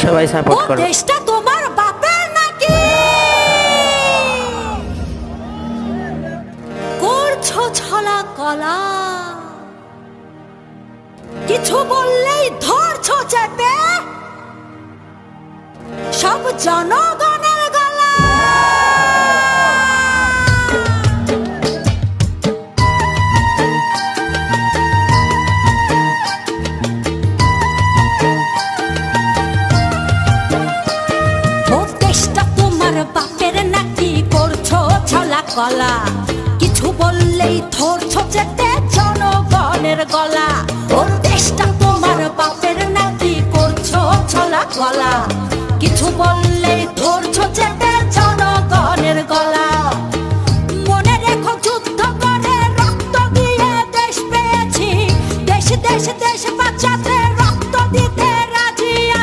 সবাই সাপোর্ট করো। দেশটা তোমার বাপের নাকি? করছো ছলা কলা, কিছু বললেই ধরছো চেপে সব জনগণের গলা। বাপের নাকি করছো ছলা কলা, কিছু বললেই ধরছো চেপে জনগণের গলা। ওর দেশটা তোমার বাপের নাকি করছো ছলা কলা, কিছু বললেই